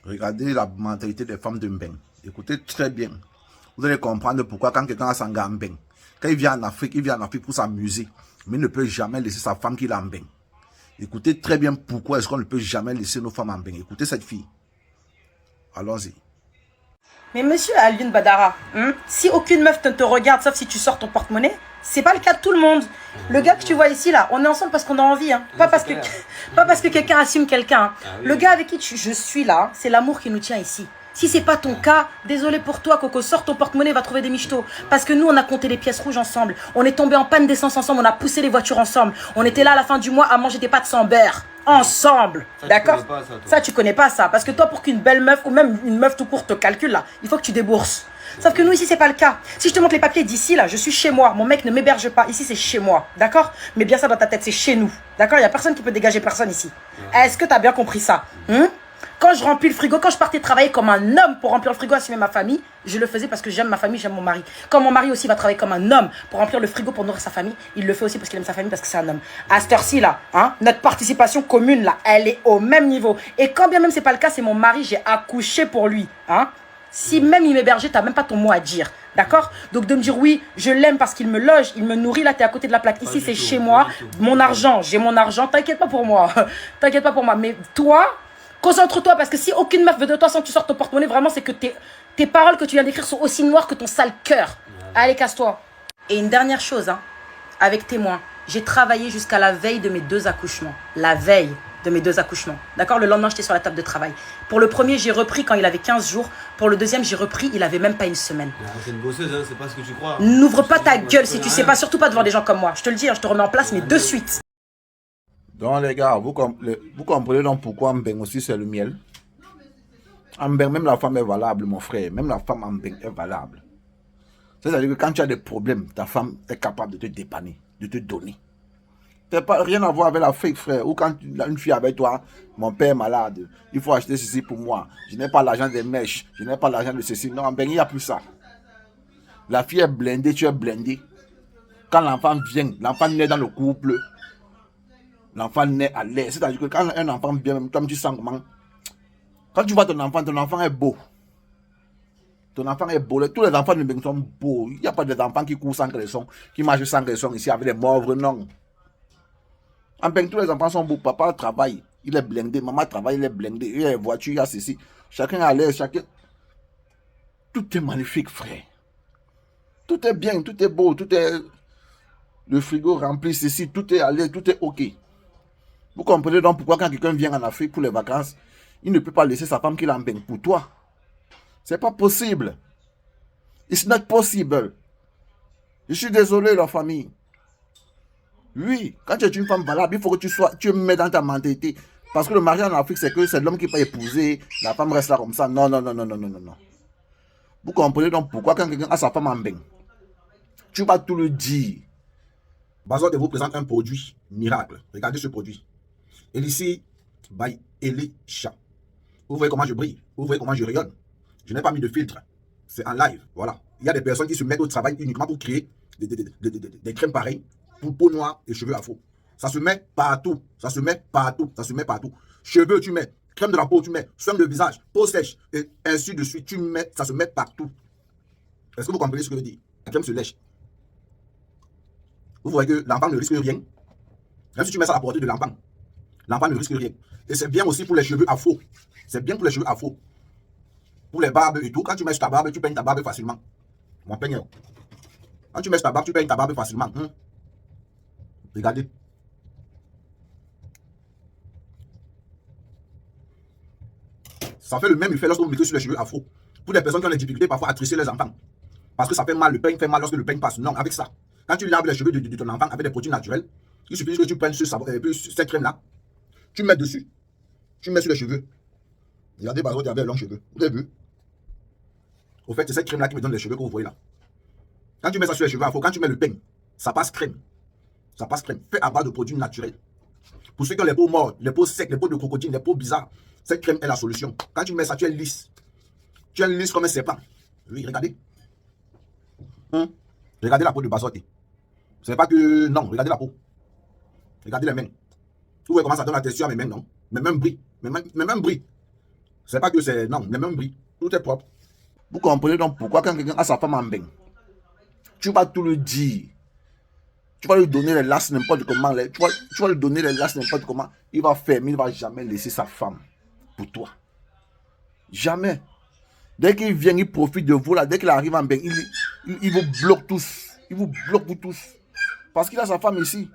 Regardez la mentalité des femmes de Mbeng. Écoutez très bien. Vous allez comprendre pourquoi quand quelqu'un a son gars en Mbeng, quand il vient en Afrique pour s'amuser, mais il ne peut jamais laisser sa femme qu'il a en Mbeng. Écoutez très bien pourquoi est-ce qu'on ne peut jamais laisser nos femmes en Mbeng. Écoutez cette fille. Allons-y. Mais monsieur Alioune Badara, si aucune meuf ne te regarde, sauf si tu sors ton porte-monnaie, c'est pas le cas de tout le monde. Le gars que tu vois ici, là, on est ensemble parce qu'on a envie. Pas parce que quelqu'un assume quelqu'un. Le gars avec qui je suis là, c'est l'amour qui nous tient ici. Si c'est pas ton cas, désolé pour toi, Coco, sors ton porte-monnaie, va trouver des michetots. Parce que nous, on a compté les pièces rouges ensemble. On est tombé en panne d'essence ensemble, on a poussé les voitures ensemble. On était là à la fin du mois à manger des pâtes sans beurre. Ensemble. D'accord? Ça, tu connais pas ça. Parce que toi, pour qu'une belle meuf, ou même une meuf tout court te calcule, là, il faut que tu débourses. Sauf que nous, ici, c'est pas le cas. Si je te montre les papiers d'ici, là, je suis chez moi. Mon mec ne m'héberge pas. Ici, c'est chez moi. D'accord? Mais bien ça dans ta tête, c'est chez nous. D'accord? Il n'y a personne qui peut dégager personne ici. Est-ce que tu as bien compris ça? Quand je remplis le frigo, quand je partais travailler comme un homme pour remplir le frigo, assumer ma famille, je le faisais parce que j'aime ma famille, j'aime mon mari. Quand mon mari aussi va travailler comme un homme pour remplir le frigo, pour nourrir sa famille, il le fait aussi parce qu'il aime sa famille, parce que c'est un homme. À cette heure-ci, là, notre participation commune, là, elle est au même niveau. Et quand bien même c'est pas le cas, c'est mon mari, j'ai accouché pour lui. Si même il m'hébergeait, t'as même pas ton mot à dire. D'accord? Donc de me dire oui, je l'aime parce qu'il me loge, il me nourrit, là t'es à côté de la plaque. Ici c'est chez moi, mon argent, j'ai mon argent, t'inquiète pas pour moi. T'inquiète pas pour moi. Mais toi, concentre-toi parce que si aucune meuf veut de toi sans que tu sortes ton porte-monnaie, vraiment c'est que tes paroles que tu viens d'écrire sont aussi noires que ton sale cœur. Allez, casse-toi. Et une dernière chose, avec témoin, j'ai travaillé jusqu'à la veille de mes 2 accouchements. La veille de mes 2 accouchements. D'accord? Le lendemain, j'étais sur la table de travail. Pour le premier, j'ai repris quand il avait 15 jours. Pour le deuxième, j'ai repris, il avait même pas une semaine. C'est une bosseuse, c'est pas ce que tu crois. N'ouvre pas ta gueule si tu sais pas, surtout pas devant des gens comme moi. Je te le dis, je te remets en place, mais de suite. Donc les gars, vous comprenez donc pourquoi Mbeng aussi c'est le miel. En Mbeng, même la femme est valable, mon frère. Même la femme en Mbeng est valable. C'est-à-dire que quand tu as des problèmes, ta femme est capable de te dépanner, de te donner. Tu n'as pas rien à voir avec la fake, frère. Ou quand une fille avec toi, mon père est malade, il faut acheter ceci pour moi. Je n'ai pas l'argent des mèches, je n'ai pas l'argent de ceci. Non, en Mbeng, il n'y a plus ça. La fille est blindée, tu es blindé. Quand l'enfant vient, l'enfant naît dans le couple. L'enfant naît à l'aise. C'est-à-dire que quand un enfant vient, même comme tu sens comment. Quand tu vois ton enfant est beau. Ton enfant est beau. Tous les enfants de Mbeng sont beaux. Il n'y a pas des enfants qui courent sans caleçon, qui marchent sans caleçon ici avec des morvres, non. En Mbeng, tous les enfants sont beaux. Papa travaille, il est blindé. Maman travaille, il est blindé. Il y a une voiture, il y a ceci. Chacun est à l'aise, chacun. Tout est magnifique, frère. Tout est bien, tout est beau, tout est. Le frigo rempli, ceci, tout est à l'aise, tout est ok. Vous comprenez donc pourquoi quand quelqu'un vient en Afrique pour les vacances, il ne peut pas laisser sa femme qu'il en Mbeng pour toi. C'est pas possible. It's not possible. Je suis désolé, la famille. Oui, quand tu es une femme valable, il faut que tu mets dans ta mentalité. Parce que le mariage en Afrique, c'est que c'est l'homme qui peut épouser, la femme reste là comme ça. Non, non, non, non, non, non, non, non. Vous comprenez donc pourquoi quand quelqu'un a sa femme en Mbeng, tu vas tout le dire. Bazote vous présente un produit miracle. Regardez ce produit. Elici by Elisha. Vous voyez comment je brille. Vous voyez comment je rayonne. Je n'ai pas mis de filtre. C'est en live. Voilà. Il y a des personnes qui se mettent au travail uniquement pour créer des crèmes pareilles pour peau noire et cheveux afro. Ça se met partout. Ça se met partout. Ça se met partout. Cheveux, tu mets. Crème de la peau, tu mets. Soin de visage. Peau sèche. Et ainsi de suite. Tu mets. Ça se met partout. Est-ce que vous comprenez ce que je dis? La crème se lèche. Vous voyez que l'enfant ne risque rien. Même si tu mets ça à la portée de l'enfant. L'enfant ne risque rien. Et c'est bien aussi pour les cheveux afro. C'est bien pour les cheveux afro. Pour les barbes et tout. Quand tu mets sur ta barbe, tu peignes ta barbe facilement. Mon peigneur. Quand tu mets sur ta barbe, tu peignes ta barbe facilement. Regardez. Ça fait le même effet lorsque vous mettez sur les cheveux afro. Pour les personnes qui ont des difficultés parfois à trisser les enfants. Parce que ça fait mal, le peigne fait mal lorsque le peigne passe. Non, avec ça. Quand tu laves les cheveux de ton enfant avec des produits naturels, il suffit que tu prennes cette crème-là. Tu mets dessus. Tu mets sur les cheveux. Regardez, par exemple, il y avait les longs cheveux. Vous avez vu? Au fait, c'est cette crème-là qui me donne les cheveux que vous voyez là. Quand tu mets ça sur les cheveux afro, quand tu mets le peigne, ça passe crème. Ça passe crème. Fait à base de produits naturels. Pour ceux qui ont les peaux mortes, les peaux secs, les peaux de crocodile, les peaux bizarres, cette crème est la solution. Quand tu mets ça, tu es lisse. Tu es lisse comme un serpent. Oui, regardez. Regardez la peau de Bazote. Ce n'est pas que... Non, regardez la peau. Regardez les mains. Vous voyez comment ça donne la texture à mes mains, non? Mes mains brillent. Mes mains brillent. C'est pas que c'est... Non, les mêmes prix. Tout est propre. Vous comprenez donc pourquoi quand quelqu'un a sa femme en bain, tu vas tout le dire. Tu vas lui donner les lasses n'importe comment. Tu vas lui donner les lasses n'importe comment. Il va faire, mais il ne va jamais laisser sa femme pour toi. Jamais. Dès qu'il vient, il profite de vous là. Dès qu'il arrive en bain, il vous bloque tous. Il vous bloque vous tous. Parce qu'il a sa femme ici.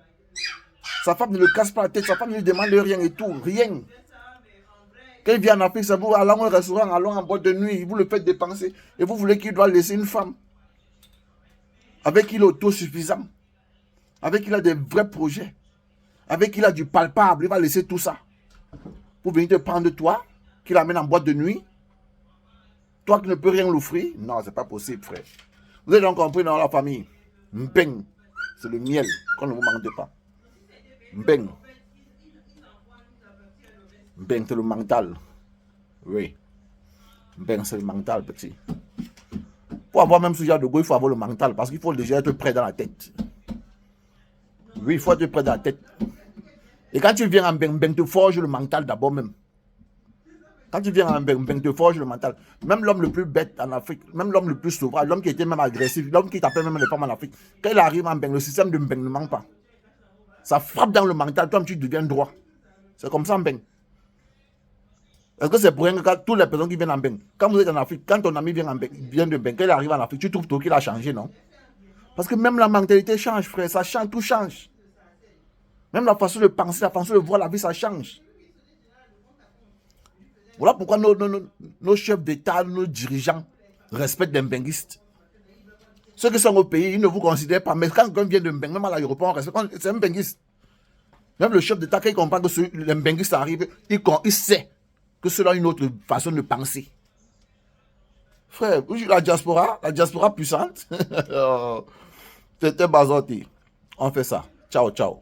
Sa femme ne le casse pas la tête. Sa femme ne lui demande rien et tout. Rien. Quand il vient en Afrique, c'est vous, allons au restaurant, allons en boîte de nuit. Vous le faites dépenser. Et vous voulez qu'il doit laisser une femme. Avec qui il est autosuffisant. Avec qui il a des vrais projets. Avec qui il a du palpable. Il va laisser tout ça. Pour venir te prendre toi, qui l'amène en boîte de nuit. Toi qui ne peux rien l'offrir. Non, c'est pas possible, frère. Vous avez donc compris dans la famille. Mbeng, c'est le miel qu'on ne vous manque pas. Mbeng. Mbeng, c'est le mental. Oui. Mbeng, c'est le mental, petit. Pour avoir même ce genre de go, il faut avoir le mental. Parce qu'il faut déjà être prêt dans la tête. Oui, il faut être prêt dans la tête. Et quand tu viens en Mbeng, Mbeng te forge le mental d'abord même. Quand tu viens en Mbeng, Mbeng te forge le mental. Même l'homme le plus bête en Afrique, même l'homme le plus sauvage, l'homme qui était même agressif, l'homme qui tapait même les femmes en Afrique, quand il arrive en Mbeng, le système de Mbeng ne manque pas. Ça frappe dans le mental, toi tu deviens droit. C'est comme ça en Mbeng. Est-ce que c'est pour rien que toutes les personnes qui viennent en Mbeng, quand vous êtes en Afrique, quand ton ami vient de Mbeng, quand il arrive en Afrique, tu trouves tout qu'il a changé, non? Parce que même la mentalité change, frère, ça change, tout change. Même la façon de penser, la façon de voir la vie, ça change. Voilà pourquoi nos chefs d'État, nos dirigeants respectent les Mbenguistes. Ceux qui sont au pays, ils ne vous considèrent pas. Mais quand quelqu'un vient de Mbeng, même à l'aéroport, on respecte. C'est un Mbenguiste. Même le chef d'État, quand il comprend que les Mbenguistes arrivent, il sait que cela a une autre façon de penser. Frère, la diaspora puissante, c'était bazoté. On fait ça. Ciao, ciao.